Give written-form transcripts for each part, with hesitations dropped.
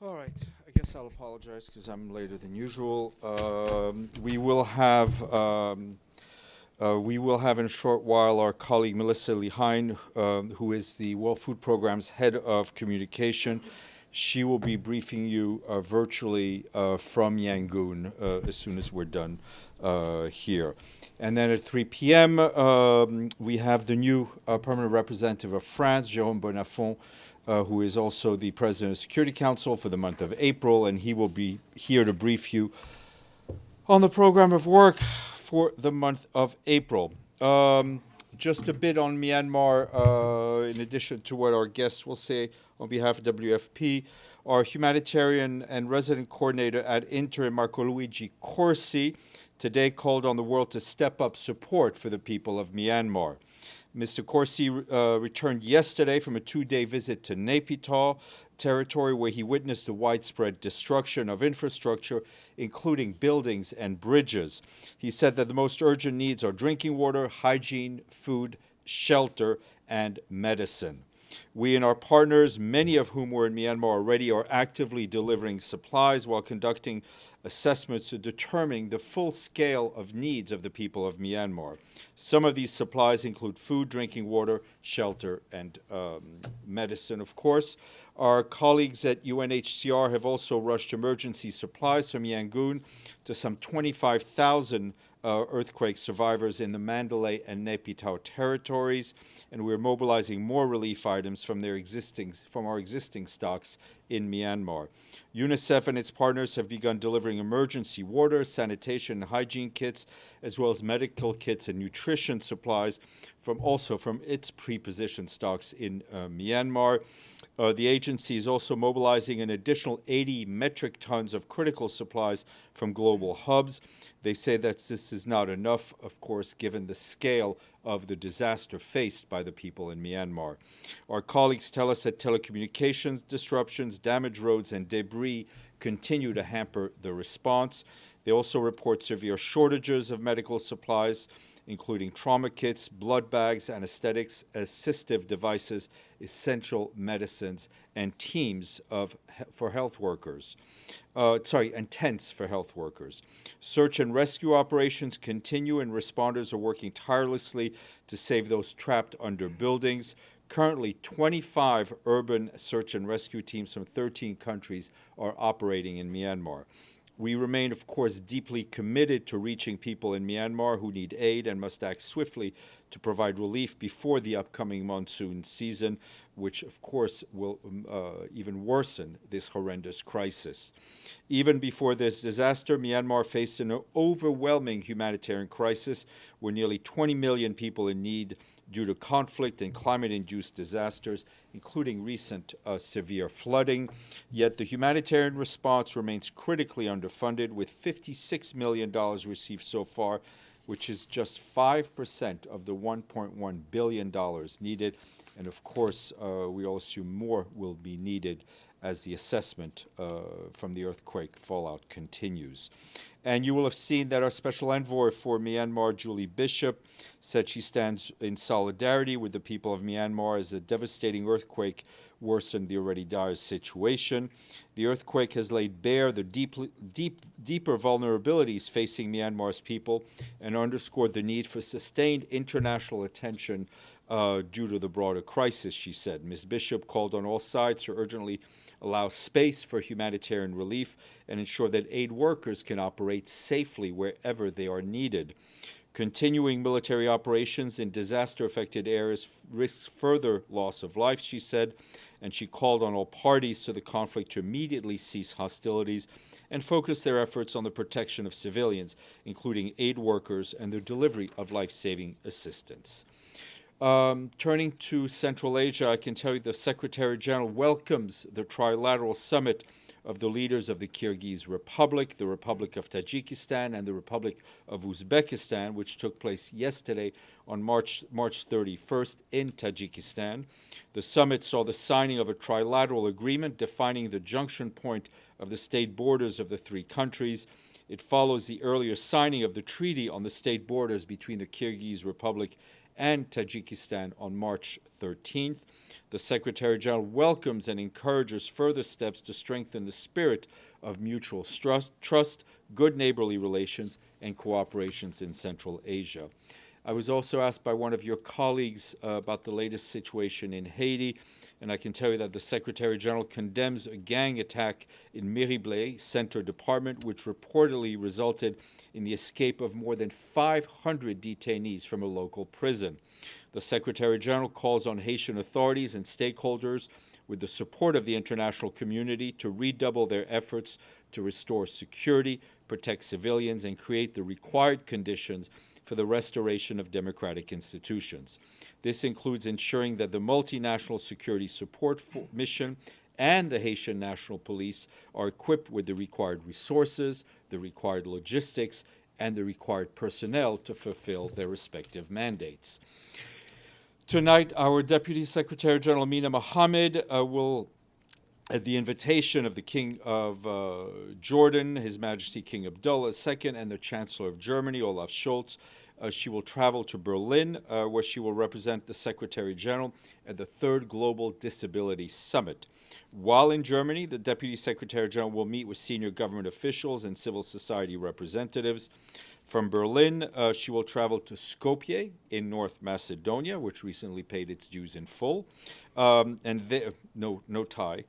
All right. I guess I'll apologize because I'm later than usual. We will have in a short while our colleague Melissa Lehine, who is the World Food Programme's head of communication. She will be briefing you virtually from Yangon as soon as we're done here. And then at 3 p.m., we have the new permanent representative of France, Jérôme Bonnafont, who is also the President of the Security Council for the month of April, and he will be here to brief you on the program of work for the month of April. Just a bit on Myanmar, in addition to what our guests will say on behalf of WFP. Our Humanitarian and Resident Coordinator at interim, Marcoluigi Corsi, today called on the world to step up support for the people of Myanmar. Mr. Corsi returned yesterday from a 2-day visit to Nay Pyi Taw territory, where he witnessed the widespread destruction of infrastructure, including buildings and bridges. He said that the most urgent needs are drinking water, hygiene, food, shelter, and medicine. We and our partners, many of whom were in Myanmar already, are actively delivering supplies while conducting assessments to determine the full scale of needs of the people of Myanmar. Some of these supplies include food, drinking water, shelter, and medicine, of course. Our colleagues at UNHCR have also rushed emergency supplies from Yangon to some 25,000 earthquake survivors in the Mandalay and Nay Pyi Taw territories, and we're mobilizing more relief items from our existing stocks in Myanmar. UNICEF and its partners have begun delivering emergency water, sanitation, and hygiene kits, as well as medical kits and nutrition supplies from its pre-positioned stocks in Myanmar. The agency is also mobilizing an additional 80 metric tons of critical supplies from global hubs. They say that this is not enough, of course, given the scale of the disaster faced by the people in Myanmar. Our colleagues tell us that telecommunications disruptions, damaged roads, and debris continue to hamper the response. They also report severe shortages of medical supplies, including trauma kits, blood bags, anesthetics, assistive devices, essential medicines, and tents for health workers. Search and rescue operations continue, and responders are working tirelessly to save those trapped under buildings. Currently, 25 urban search and rescue teams from 13 countries are operating in Myanmar. We remain, of course, deeply committed to reaching people in Myanmar who need aid and must act swiftly to provide relief before the upcoming monsoon season, which, of course, will even worsen this horrendous crisis. Even before this disaster, Myanmar faced an overwhelming humanitarian crisis where nearly 20 million people in need due to conflict and climate-induced disasters, including recent severe flooding. Yet the humanitarian response remains critically underfunded, with $56 million received so far, which is just 5% of the $1.1 billion needed. And of course, we all assume more will be needed as the assessment from the earthquake fallout continues. And you will have seen that our special envoy for Myanmar, Julie Bishop, said she stands in solidarity with the people of Myanmar as the devastating earthquake worsened the already dire situation. The earthquake has laid bare the deeper vulnerabilities facing Myanmar's people and underscored the need for sustained international attention due to the broader crisis, she said. Ms. Bishop called on all sides to urgently allow space for humanitarian relief and ensure that aid workers can operate safely wherever they are needed. Continuing military operations in disaster-affected areas risks further loss of life, she said, and she called on all parties to the conflict to immediately cease hostilities and focus their efforts on the protection of civilians, including aid workers, and the delivery of life-saving assistance. Turning to Central Asia, I can tell you the Secretary General welcomes the trilateral summit of the leaders of the Kyrgyz Republic, the Republic of Tajikistan, and the Republic of Uzbekistan, which took place yesterday on March 31st in Tajikistan. The summit saw the signing of a trilateral agreement defining the junction point of the state borders of the three countries. It follows the earlier signing of the treaty on the state borders between the Kyrgyz Republic and Tajikistan on March 13th. The Secretary General welcomes and encourages further steps to strengthen the spirit of mutual trust, good neighborly relations, and cooperations in Central Asia. I was also asked by one of your colleagues about the latest situation in Haiti, and I can tell you that the Secretary General condemns a gang attack in Mériblé Center Department, which reportedly resulted in the escape of more than 500 detainees from a local prison. The Secretary General calls on Haitian authorities and stakeholders, with the support of the international community, to redouble their efforts to restore security, protect civilians, and create the required conditions for the restoration of democratic institutions. This includes ensuring that the multinational security support mission and the Haitian National Police are equipped with the required resources, the required logistics, and the required personnel to fulfill their respective mandates. Tonight, our Deputy Secretary General Amina Mohammed will, at the invitation of the King of Jordan, His Majesty King Abdullah II, and the Chancellor of Germany, Olaf Scholz, she will travel to Berlin, where she will represent the Secretary General at the Third Global Disability Summit. While in Germany, the Deputy Secretary General will meet with senior government officials and civil society representatives. From Berlin, she will travel to Skopje in North Macedonia, which recently paid its dues in full, and there, no tie.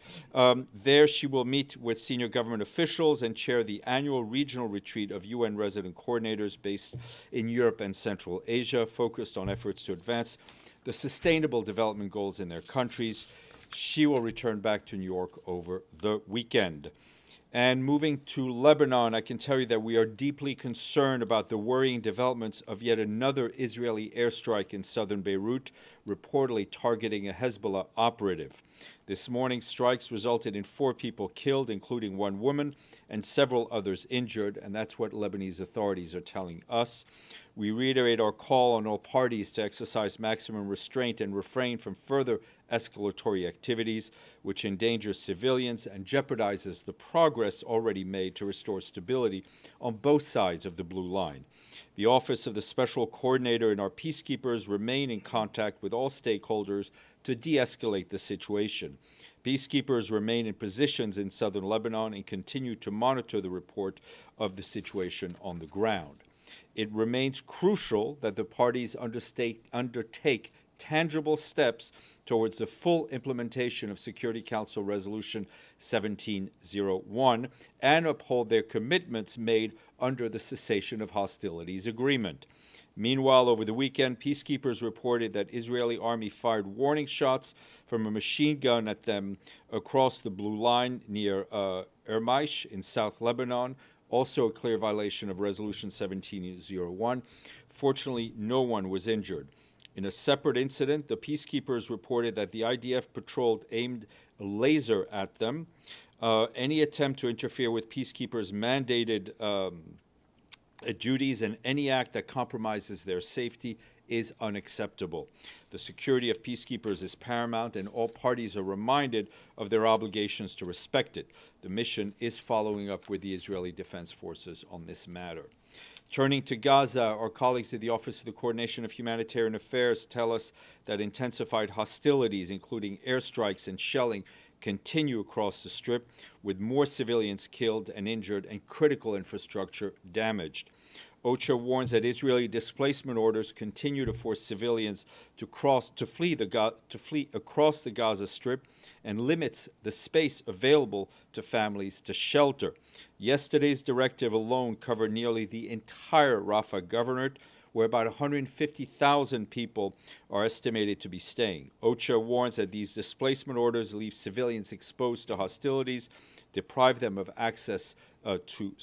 There, she will meet with senior government officials and chair the annual regional retreat of UN resident coordinators based in Europe and Central Asia, focused on efforts to advance the sustainable development goals in their countries. She will return back to New York over the weekend. And moving to Lebanon, I can tell you that we are deeply concerned about the worrying developments of yet another Israeli airstrike in southern Beirut, reportedly targeting a Hezbollah operative. This morning's strikes resulted in 4 people killed, including 1 woman, and several others injured, and that's what Lebanese authorities are telling us. We reiterate our call on all parties to exercise maximum restraint and refrain from further escalatory activities, which endanger civilians and jeopardizes the progress already made to restore stability on both sides of the Blue Line. The Office of the Special Coordinator and our peacekeepers remain in contact with all stakeholders to de-escalate the situation. Peacekeepers remain in positions in southern Lebanon and continue to monitor the report of the situation on the ground. It remains crucial that the parties undertake tangible steps towards the full implementation of Security Council Resolution 1701 and uphold their commitments made under the Cessation of Hostilities Agreement. Meanwhile, over the weekend, peacekeepers reported that Israeli army fired warning shots from a machine gun at them across the Blue Line near Ermaish in South Lebanon, also a clear violation of Resolution 1701. Fortunately, no one was injured. In a separate incident, the peacekeepers reported that the IDF patrol aimed a laser at them. Any attempt to interfere with peacekeepers' mandated duties and any act that compromises their safety is unacceptable. The security of peacekeepers is paramount, and all parties are reminded of their obligations to respect it. The mission is following up with the Israeli Defense Forces on this matter. Turning to Gaza, our colleagues at the Office of the Coordination of Humanitarian Affairs tell us that intensified hostilities, including airstrikes and shelling, continue across the Strip, with more civilians killed and injured and critical infrastructure damaged. OCHA warns that Israeli displacement orders continue to force civilians to flee across the Gaza Strip and limits the space available to families to shelter. Yesterday's directive alone covered nearly the entire Rafah governorate, where about 150,000 people are estimated to be staying. OCHA warns that these displacement orders leave civilians exposed to hostilities, deprive them of access to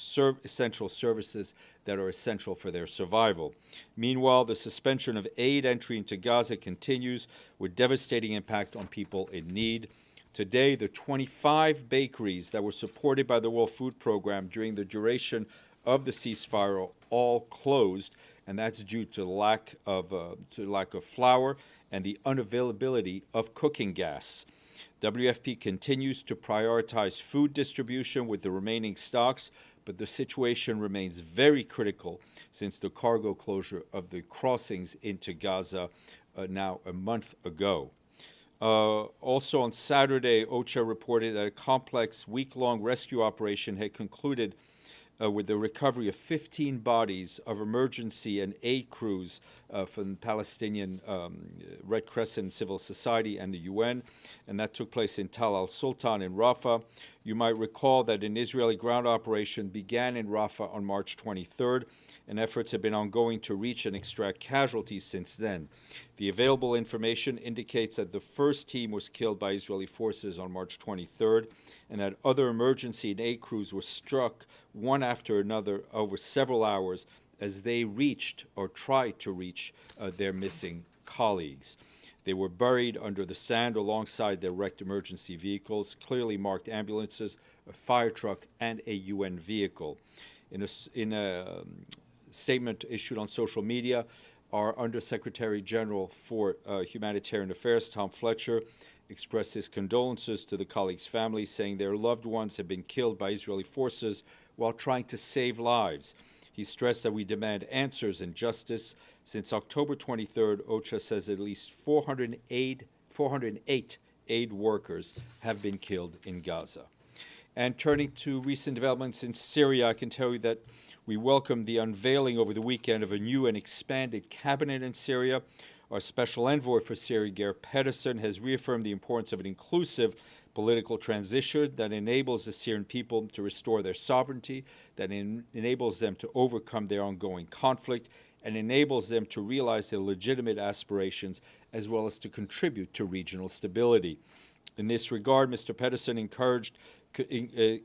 essential services that are essential for their survival. Meanwhile, the suspension of aid entry into Gaza continues, with devastating impact on people in need. Today, the 25 bakeries that were supported by the World Food Program during the duration of the ceasefire are all closed, and that's due to lack of flour and the unavailability of cooking gas. WFP continues to prioritize food distribution with the remaining stocks, but the situation remains very critical since the cargo closure of the crossings into Gaza now a month ago. Also on Saturday, OCHA reported that a complex week-long rescue operation had concluded with the recovery of 15 bodies of emergency and aid crews from the Palestinian Red Crescent Civil Society and the UN, and that took place in Tal al-Sultan in Rafah. You might recall that an Israeli ground operation began in Rafah on March 23rd, and efforts have been ongoing to reach and extract casualties since then. The available information indicates that the first team was killed by Israeli forces on March 23rd, and that other emergency and aid crews were struck one after another over several hours as they reached or tried to reach their missing colleagues. They were buried under the sand alongside their wrecked emergency vehicles, clearly marked ambulances, a fire truck, and a UN vehicle. In a statement issued on social media, our Undersecretary General for Humanitarian Affairs, Tom Fletcher, expressed his condolences to the colleagues' families, saying their loved ones have been killed by Israeli forces while trying to save lives. He stressed that we demand answers and justice. Since October 23rd, OCHA says at least 408 aid workers have been killed in Gaza. And turning to recent developments in Syria, I can tell you that we welcomed the unveiling over the weekend of a new and expanded cabinet in Syria. Our special envoy for Syria, Geir Pedersen, has reaffirmed the importance of an inclusive political transition that enables the Syrian people to restore their sovereignty, that enables them to overcome their ongoing conflict, and enables them to realize their legitimate aspirations as well as to contribute to regional stability. In this regard, Mr. Pedersen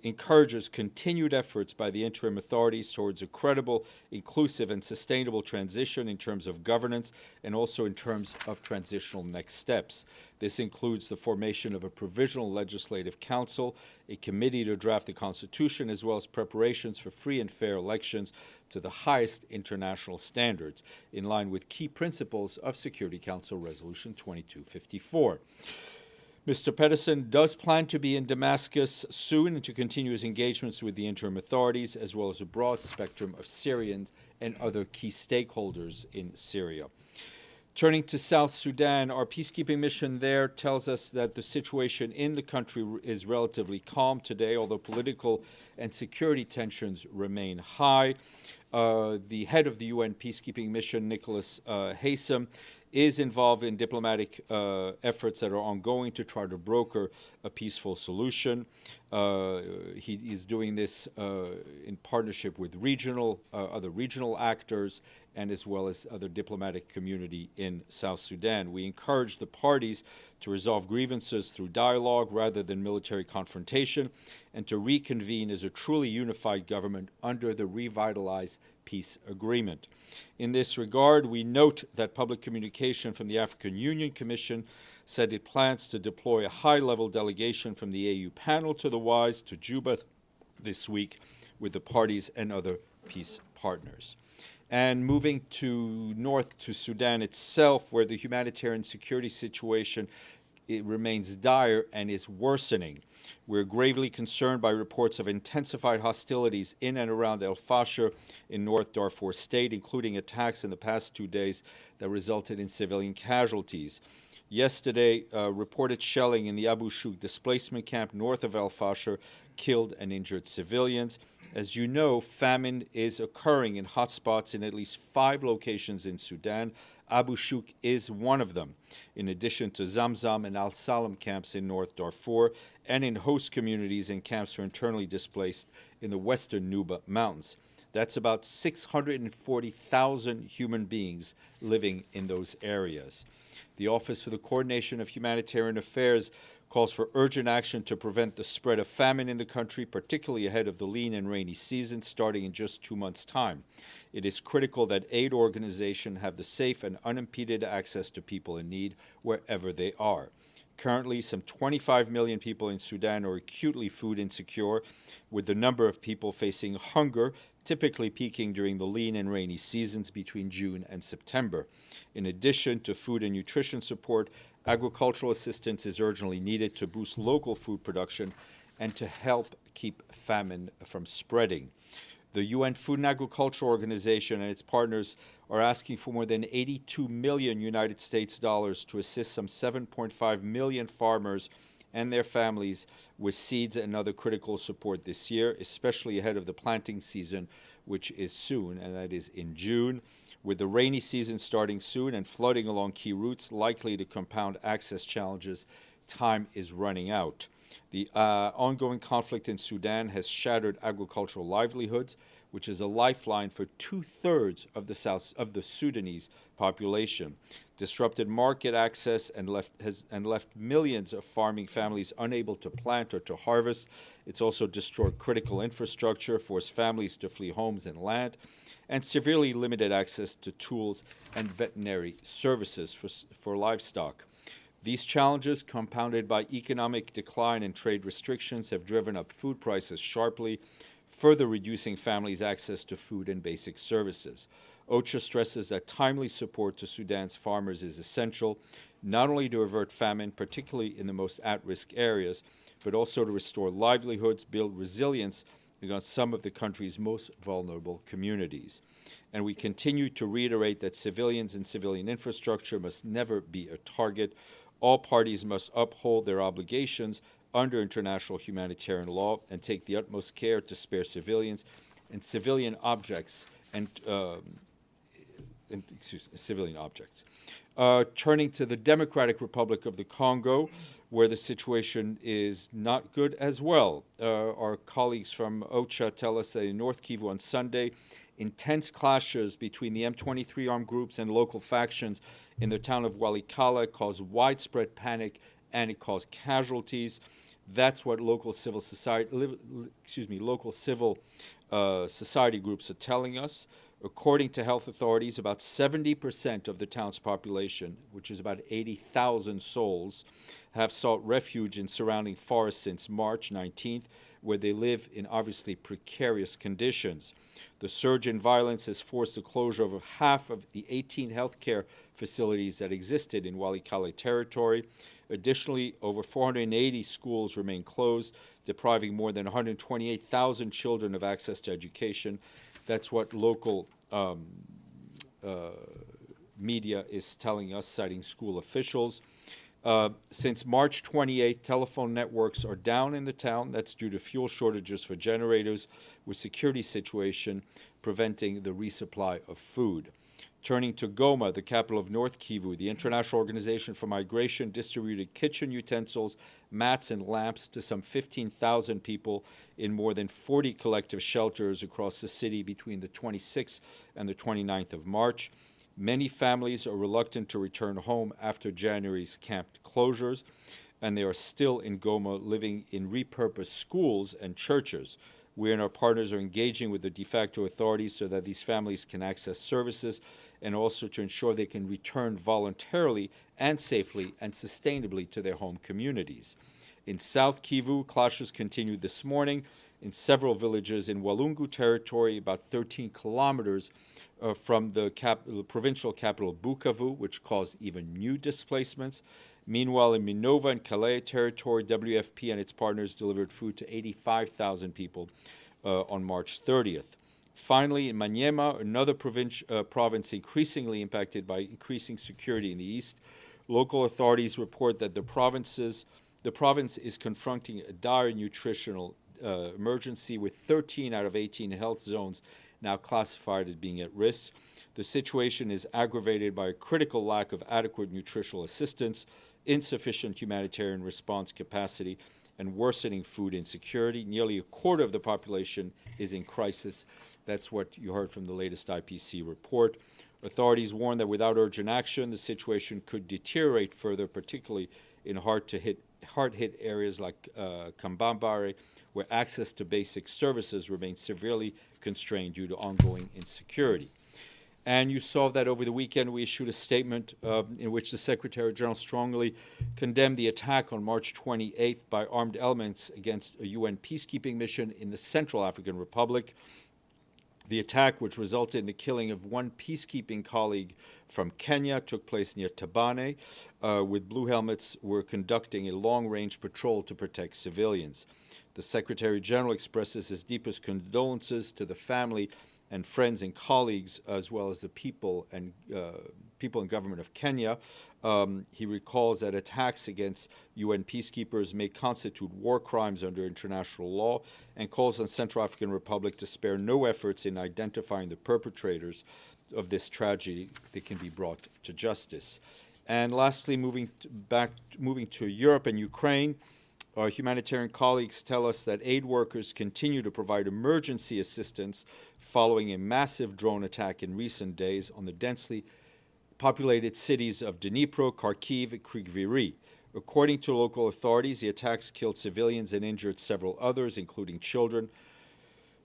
encourages continued efforts by the interim authorities towards a credible, inclusive, and sustainable transition in terms of governance and also in terms of transitional next steps. This includes the formation of a provisional legislative council, a committee to draft the constitution, as well as preparations for free and fair elections to the highest international standards, in line with key principles of Security Council Resolution 2254. Mr. Pedersen does plan to be in Damascus soon and to continue his engagements with the interim authorities, as well as a broad spectrum of Syrians and other key stakeholders in Syria. Turning to South Sudan, our peacekeeping mission there tells us that the situation in the country is relatively calm today, although political and security tensions remain high. The head of the UN peacekeeping mission, Nicholas Haysom, is involved in diplomatic efforts that are ongoing to try to broker a peaceful solution. He is doing this in partnership with other regional actors and as well as other diplomatic community in South Sudan. We encourage the parties to resolve grievances through dialogue rather than military confrontation and to reconvene as a truly unified government under the revitalized peace agreement. In this regard, we note that public communication from the African Union Commission said it plans to deploy a high-level delegation from the AU panel to the WISE to Juba this week with the parties and other peace partners. And moving to north to Sudan itself, where the humanitarian security situation it remains dire and is worsening. We're gravely concerned by reports of intensified hostilities in and around El Fasher in North Darfur State, including attacks in the past 2 days that resulted in civilian casualties. Yesterday, reported shelling in the Abu Shuk displacement camp north of El Fasher killed and injured civilians. As you know, famine is occurring in hotspots in at least 5 locations in Sudan. Abu Shuk is one of them, in addition to Zamzam and Al-Salam camps in North Darfur and in host communities and camps for internally displaced in the western Nuba Mountains. That's about 640,000 human beings living in those areas. The Office for the Coordination of Humanitarian Affairs calls for urgent action to prevent the spread of famine in the country, particularly ahead of the lean and rainy season starting in just 2 months' time. It is critical that aid organizations have the safe and unimpeded access to people in need wherever they are. Currently, some 25 million people in Sudan are acutely food insecure, with the number of people facing hunger typically peaking during the lean and rainy seasons between June and September. In addition to food and nutrition support, agricultural assistance is urgently needed to boost local food production and to help keep famine from spreading. The UN Food and Agriculture Organization and its partners are asking for more than 82 million United States dollars to assist some 7.5 million farmers and their families with seeds and other critical support this year, especially ahead of the planting season, which is soon, and that is in June. With the rainy season starting soon and flooding along key routes likely to compound access challenges, time is running out. The ongoing conflict in Sudan has shattered agricultural livelihoods, which is a lifeline for 2/3 of the Sudanese population. Disrupted market access and left millions of farming families unable to plant or to harvest. It's also destroyed critical infrastructure, forced families to flee homes and land, and severely limited access to tools and veterinary services for livestock. These challenges, compounded by economic decline and trade restrictions, have driven up food prices sharply, further reducing families' access to food and basic services. OCHA stresses that timely support to Sudan's farmers is essential, not only to avert famine, particularly in the most at-risk areas, but also to restore livelihoods, build resilience against some of the country's most vulnerable communities. And we continue to reiterate that civilians and civilian infrastructure must never be a target. All parties must uphold their obligations under international humanitarian law and take the utmost care to spare civilians and civilian objects civilian objects. Turning to the Democratic Republic of the Congo, where the situation is not good as well. Our colleagues from OCHA tell us that in North Kivu on Sunday, intense clashes between the M23 armed groups and local factions in the town of Walikale caused widespread panic and it caused casualties. That's what local civil society groups are telling us. According to health authorities, about 70% of the town's population, which is about 80,000 souls, have sought refuge in surrounding forests since March 19th, where they live in obviously precarious conditions. The surge in violence has forced the closure of half of the 18 healthcare facilities that existed in Walikale territory. Additionally, over 480 schools remain closed, depriving more than 128,000 children of access to education. That's what local media is telling us, citing school officials. Since March 28th, telephone networks are down in the town. That's due to fuel shortages for generators, with security situation preventing the resupply of food. Turning to Goma, the capital of North Kivu, the International Organization for Migration distributed kitchen utensils, mats, and lamps to some 15,000 people in more than 40 collective shelters across the city between the 26th and the 29th of March. Many families are reluctant to return home after January's camp closures, and they are still in Goma living in repurposed schools and churches. We and our partners are engaging with the de facto authorities so that these families can access services and also to ensure they can return voluntarily and safely and sustainably to their home communities. In South Kivu, clashes continued this morning in several villages in Walungu territory, about 13 kilometers from the provincial capital Bukavu, which caused even new displacements. Meanwhile, in Minova and Calais territory, WFP and its partners delivered food to 85,000 people on March 30th. Finally, in Maniema, another province increasingly impacted by increasing security in the east, local authorities report that the province is confronting a dire nutritional emergency, with 13 out of 18 health zones now classified as being at risk. The situation is aggravated by a critical lack of adequate nutritional assistance, insufficient humanitarian response capacity, and worsening food insecurity. Nearly a quarter of the population is in crisis. That's what you heard from the latest IPC report. Authorities warn that without urgent action, the situation could deteriorate further, particularly in hard-hit areas like Kambambare, where access to basic services remains severely constrained due to ongoing insecurity. And you saw that over the weekend we issued a statement in which the Secretary General strongly condemned the attack on March 28th by armed elements against a UN peacekeeping mission in the Central African Republic. The attack, which resulted in the killing of one peacekeeping colleague from Kenya, took place near Tabane, with Blue Helmets were conducting a long-range patrol to protect civilians. The Secretary General expresses his deepest condolences to the family and friends and colleagues, as well as the people and government of Kenya. He recalls that attacks against UN peacekeepers may constitute war crimes under international law, and calls on Central African Republic to spare no efforts in identifying the perpetrators of this tragedy that can be brought to justice. And lastly, moving to Europe and Ukraine, our humanitarian colleagues tell us that aid workers continue to provide emergency assistance following a massive drone attack in recent days on the densely populated cities of Dnipro, Kharkiv, and Kryvyi. According to local authorities, the attacks killed civilians and injured several others, including children.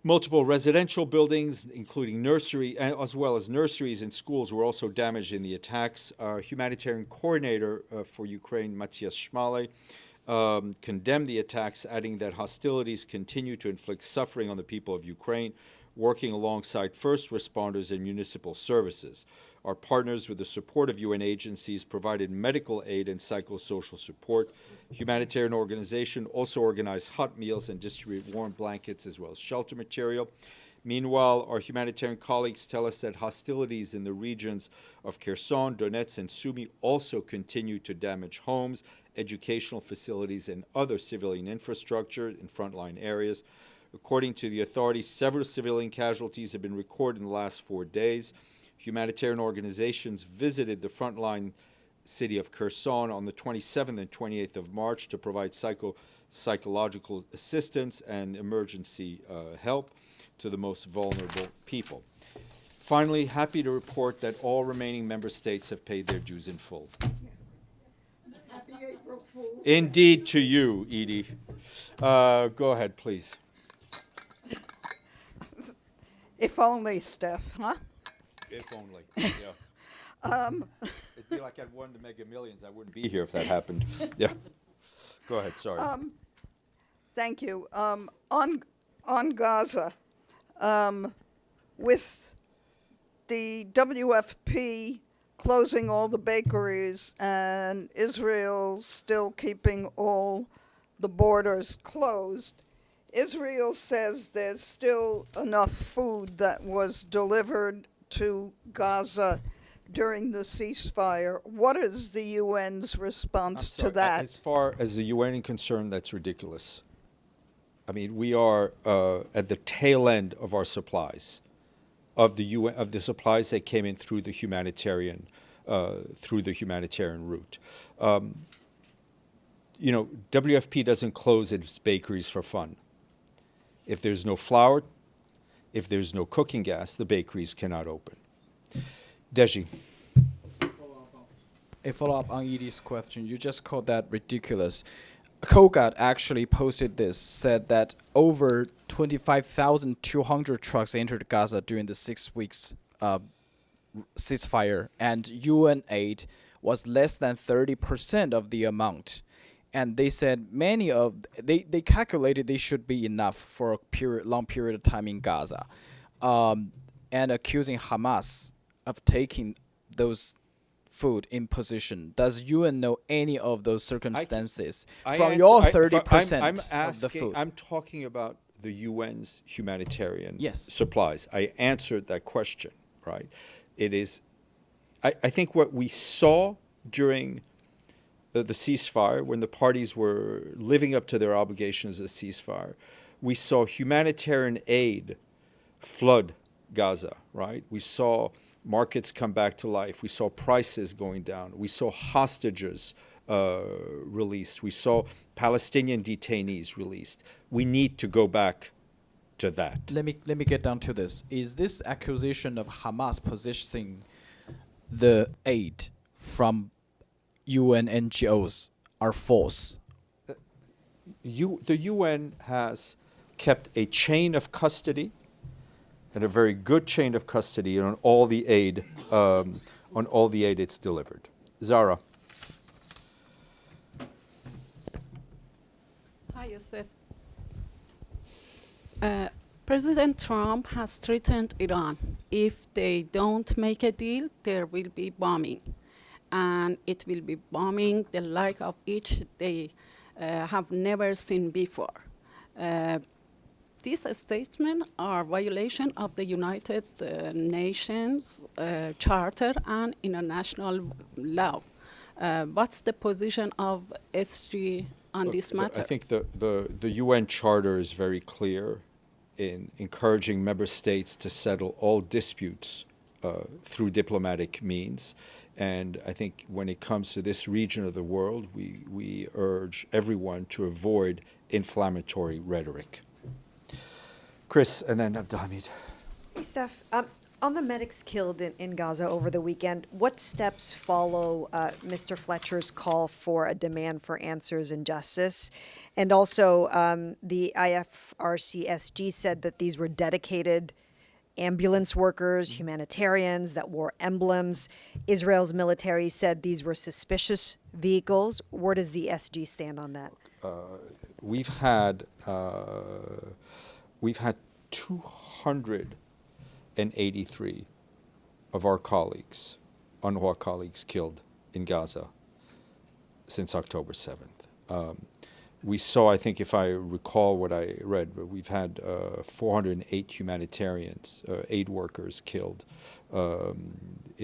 Multiple residential buildings, including nursery, as well as nurseries and schools, were also damaged in the attacks. Our humanitarian coordinator for Ukraine, Matthias Schmale, condemned the attacks, adding that hostilities continue to inflict suffering on the people of Ukraine, working alongside first responders and municipal services. Our partners, with the support of UN agencies, provided medical aid and psychosocial support. Humanitarian organizations also organized hot meals and distribute warm blankets as well as shelter material. Meanwhile, our humanitarian colleagues tell us that hostilities in the regions of Kherson, Donetsk, and Sumy also continue to damage homes, educational facilities, and other civilian infrastructure in frontline areas. According to the authorities, several civilian casualties have been recorded in the last 4 days. Humanitarian organizations visited the frontline city of Kherson on the 27th and 28th of March to provide psychological assistance and emergency help to the most vulnerable people. Finally, happy to report that all remaining member states have paid their dues in full. Happy April Fools. Indeed to you, Edie. Go ahead, please. If only, Steph, huh? If only, yeah. It'd be like I'd won the Mega Millions. I wouldn't be here if that happened. Yeah. Go ahead, sorry. Thank you. On Gaza, with the WFP closing all the bakeries and Israel still keeping all the borders closed, Israel says there's still enough food that was delivered to Gaza during the ceasefire. What is the UN's response to that? As far as the UN is concerned, that's ridiculous. I mean, we are at the tail end of our supplies, of the UN, of the supplies that came in through the humanitarian route. WFP doesn't close its bakeries for fun. If there's no flour, if there's no cooking gas, the bakeries cannot open. Deji. A follow-up on Edie's question. You just called that ridiculous. Kogat actually posted this, said that over 25,200 trucks entered Gaza during the 6 weeks ceasefire, and UN aid was less than 30% of the amount. And they said they calculated they should be enough for a long period of time in Gaza, and accusing Hamas of taking those food in position. Does UN know any of those circumstances from your 30% of the food? I'm talking about the UN's humanitarian Yes. supplies. I answered that question, right? It is, I think what we saw during the ceasefire, when the parties were living up to their obligations as a ceasefire, we saw humanitarian aid flood Gaza, right? We saw markets come back to life. We saw prices going down. We saw hostages released. We saw Palestinian detainees released. We need to go back to that. Let me get down to this. Is this accusation of Hamas possessing the aid from UN NGOs are false? The UN has kept a chain of custody, and a very good chain of custody on all the aid, it's delivered. Zara. Hi, Yosef. President Trump has threatened Iran. If they don't make a deal, there will be bombing. And it will be bombing the like of which they have never seen before. These statements are violation of the United Nations Charter and international law. What's the position of SG on this matter? I think the UN Charter is very clear in encouraging member states to settle all disputes through diplomatic means. And I think when it comes to this region of the world, we urge everyone to avoid inflammatory rhetoric. Chris, and then Abdelhamid. Hey, Steph. On the medics killed in Gaza over the weekend, what steps follow Mr. Fletcher's call for a demand for answers and justice? And also, the IFRCSG said that these were dedicated ambulance workers, humanitarians that wore emblems. Israel's military said these were suspicious vehicles. Where does the SG stand on that? We've had 283 of our colleagues, UNRWA colleagues, killed in Gaza since October 7th. We saw, I think if I recall what I read, but we've had 408 humanitarians, aid workers killed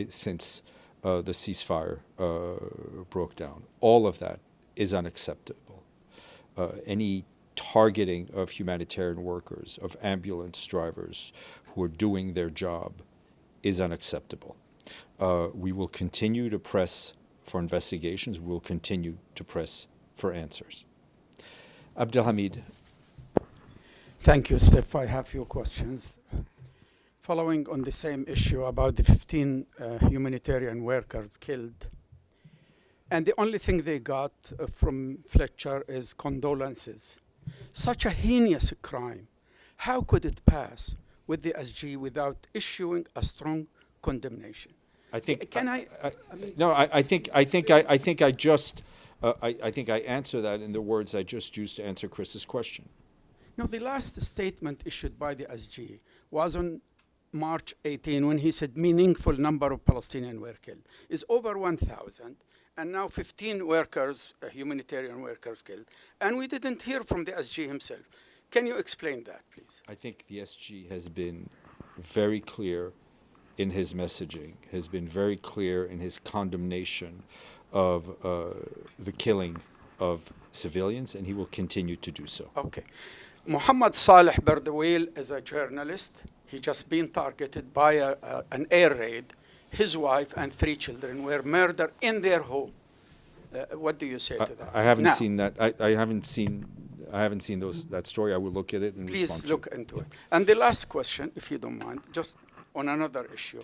since the ceasefire broke down. All of that is unacceptable. Any targeting of humanitarian workers, of ambulance drivers who are doing their job is unacceptable. We will continue to press for investigations. We will continue to press for answers. Abdelhamid. Thank you, Steph. I have few questions. Following on the same issue about the 15 humanitarian workers killed, and the only thing they got from Fletcher is condolences. Such a heinous crime, how could it pass with the SG without issuing a strong condemnation? I think. Can I think I answer that in the words I just used to answer Chris's question. No, the last statement issued by the SG was on March 18 when he said meaningful number of Palestinians were killed. It's over 1,000, and now 15 workers, humanitarian workers killed. And we didn't hear from the SG himself. Can you explain that, please? I think the SG has been very clear in his messaging, has been very clear in his condemnation of the killing of civilians, and he will continue to do so. Okay. Mohammed Saleh Berdouil is a journalist. He just been targeted by an air raid. His wife and 3 children were murdered in their home. What do you say to that? I haven't seen that. I haven't seen that story. I will look at it and respond. Please look into it. And the last question, if you don't mind, just on another issue.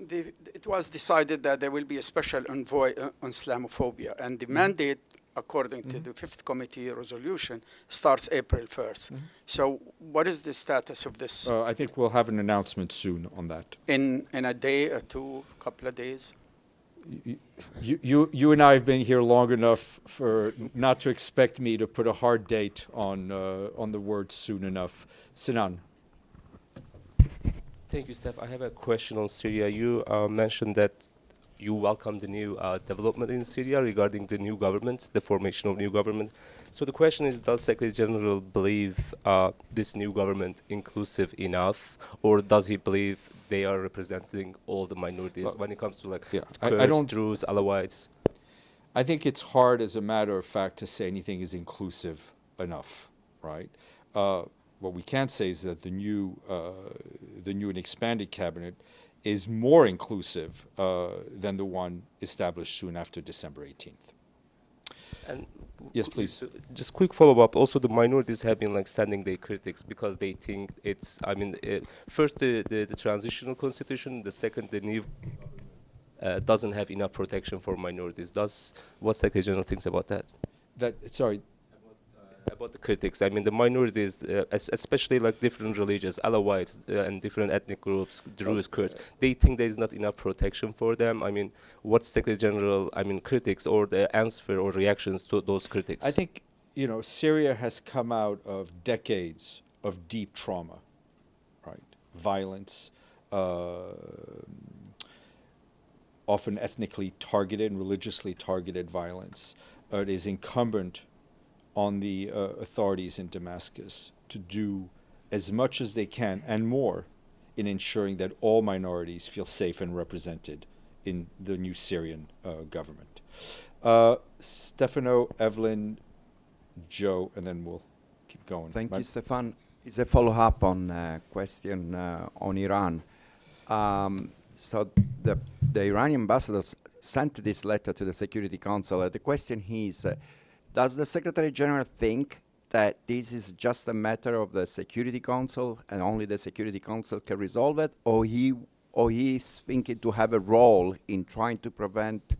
It was decided that there will be a special envoy on Islamophobia, and the mandate, according to the 5th Committee resolution, starts April 1st. So what is the status of this? I think we'll have an announcement soon on that. In a day or two, couple of days? You and I have been here long enough for not to expect me to put a hard date on the word soon enough. Sinan. Thank you, Steph. I have a question on Syria. You mentioned that you welcome the new development in Syria regarding the new government, the formation of new government. So the question is, does Secretary General believe this new government inclusive enough, or does he believe they are representing all the minorities when it comes to Kurds, Druze, Alawites? I think it's hard, as a matter of fact, to say anything is inclusive enough, right? What we can say is that the new and expanded cabinet is more inclusive than the one established soon after December 18th. And yes, please. Just quick follow-up. Also, the minorities have been sending their critics because they think it's, first the transitional constitution, the second the new doesn't have enough protection for minorities. What Secretary General thinks about that? About the critics. The minorities, especially different religions, Alawites and different ethnic groups, Druze, Kurds, they think there's not enough protection for them. What's Secretary General, critics or the answer or reactions to those critics? I think, Syria has come out of decades of deep trauma, right? Violence, often ethnically targeted and religiously targeted violence. It is incumbent on the authorities in Damascus to do as much as they can and more in ensuring that all minorities feel safe and represented in the new Syrian government. Stefano, Evelyn, Joe, and then we'll keep going. Thank you, Stéphane. It's a follow-up on question on Iran. So the Iranian ambassador sent this letter to the Security Council. The question is, does the Secretary General think that this is just a matter of the Security Council and only the Security Council can resolve it, or he is thinking to have a role in trying to prevent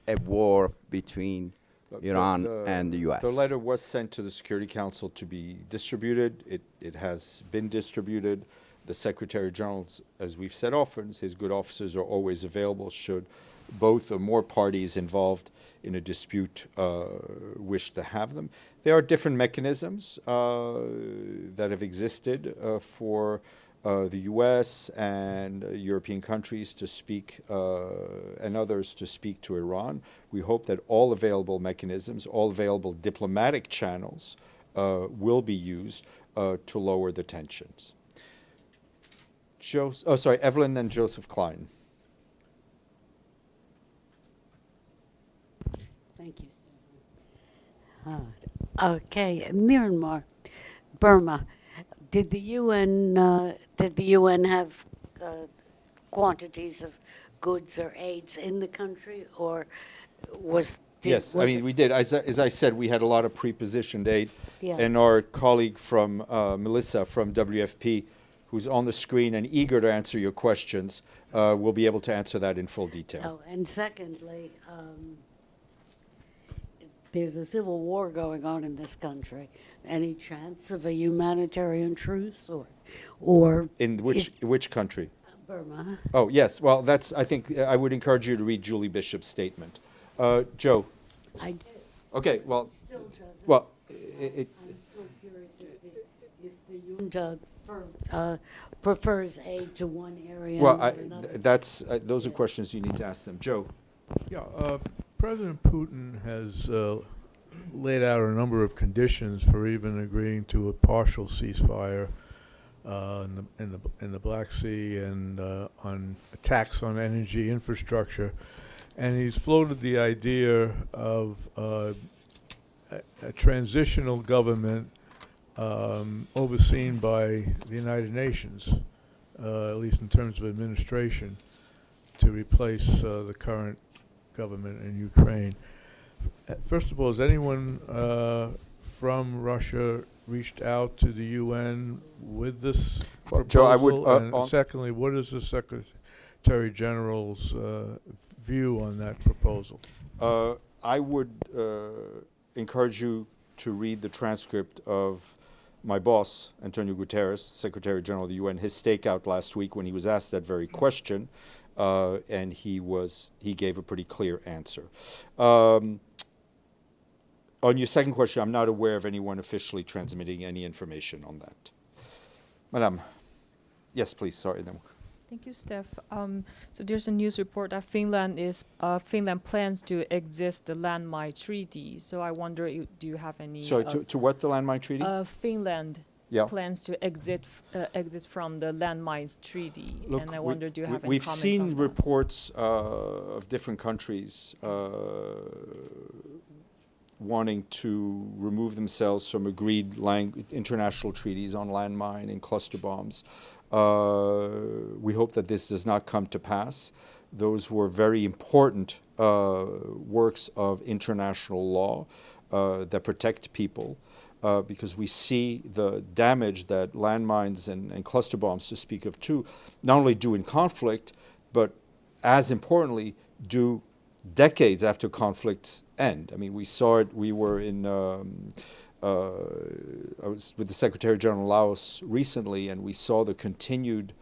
a war between Iran and the U.S.? The letter was sent to the Security Council to be distributed. It has been distributed. The Secretary General, as we've said often, his good officers are always available should both or more parties involved in a dispute wish to have them. There are different mechanisms that have existed for the U.S. and European countries to speak and others to speak to Iran. We hope that all available mechanisms, all available diplomatic channels will be used to lower the tensions. Evelyn, then Joseph Klein. Thank you, Stephen. Okay, Myanmar, Burma. Did the UN have quantities of goods or aids in the country, or Yes, I mean, we did. As I said, we had a lot of pre-positioned aid, Yeah. and our colleague from Melissa from WFP, who's on the screen and eager to answer your questions, will be able to answer that in full detail. Oh, and secondly, there's a civil war going on in this country. Any chance of a humanitarian truce, or In which country? Burma? Oh, yes. Well, I think I would encourage you to read Julie Bishop's statement. Joe. I did. Okay, well, Still doesn't. well, I'm still curious if the junta prefers aid to one area well, and not another. those are questions you need to ask them. Joe. Yeah, President Putin has laid out a number of conditions for even agreeing to a partial ceasefire in the Black Sea and on attacks on energy infrastructure, and he's floated the idea of a transitional government overseen by the United Nations, at least in terms of administration, to replace the current government in Ukraine. First of all, has anyone from Russia reached out to the UN with this Well, proposal? Joe, I would, and secondly, what is the Secretary General's view on that proposal? I would encourage you to read the transcript of my boss, Antonio Guterres, Secretary General of the UN, his stakeout last week when he was asked that very question, and he gave a pretty clear answer. On your second question, I'm not aware of anyone officially transmitting any information on that. Madame. Yes, please. Sorry. Thank you, Steph. So there's a news report that Finland plans to exit the landmine treaty. So I wonder, do you have any? Sorry, to what, the landmine treaty? Finland plans to exit from the landmines treaty, Look, and I wonder, do you have any we've comments seen on that? reports of different countries wanting to remove themselves from agreed international treaties on landmine and cluster bombs. We hope that this does not come to pass. Those were very important works of international law that protect people, because we see the damage that landmines and cluster bombs, to speak of too, not only do in conflict, but as importantly, do decades after conflicts end. I mean, we saw it. We were in. I was with the Secretary General of Laos recently, and we saw the continued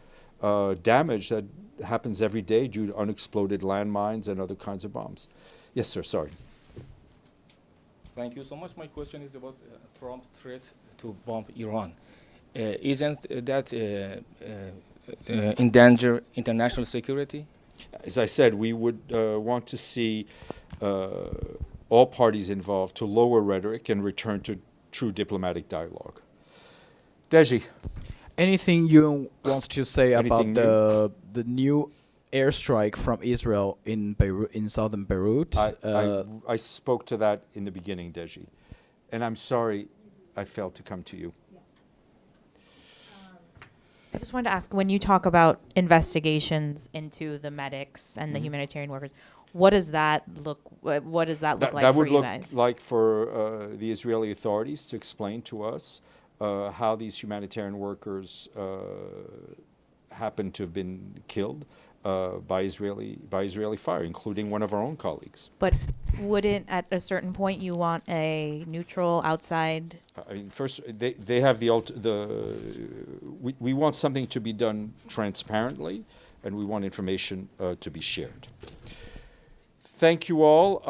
damage that happens every day due to unexploded landmines and other kinds of bombs. Yes, sir. Sorry. Thank you so much. My question is about Trump's threat to bomb Iran. Isn't that endanger international security? As I said, we would want to see all parties involved to lower rhetoric and return to true diplomatic dialogue. Deji. Anything you want to say Anything about the new airstrike from Israel in Beirut, in southern Beirut? I spoke to that in the beginning, Deji, and I'm sorry I failed to come to you. I just wanted to ask, when you talk about investigations into the medics and the humanitarian workers, what does that look? What does that look like That for would you look guys? like for the Israeli authorities to explain to us how these humanitarian workers happen to have been killed by Israeli fire, including one of our own colleagues. But wouldn't at a certain point you want a neutral outside? I mean, first they have we want something to be done transparently, and we want information to be shared. Thank you all.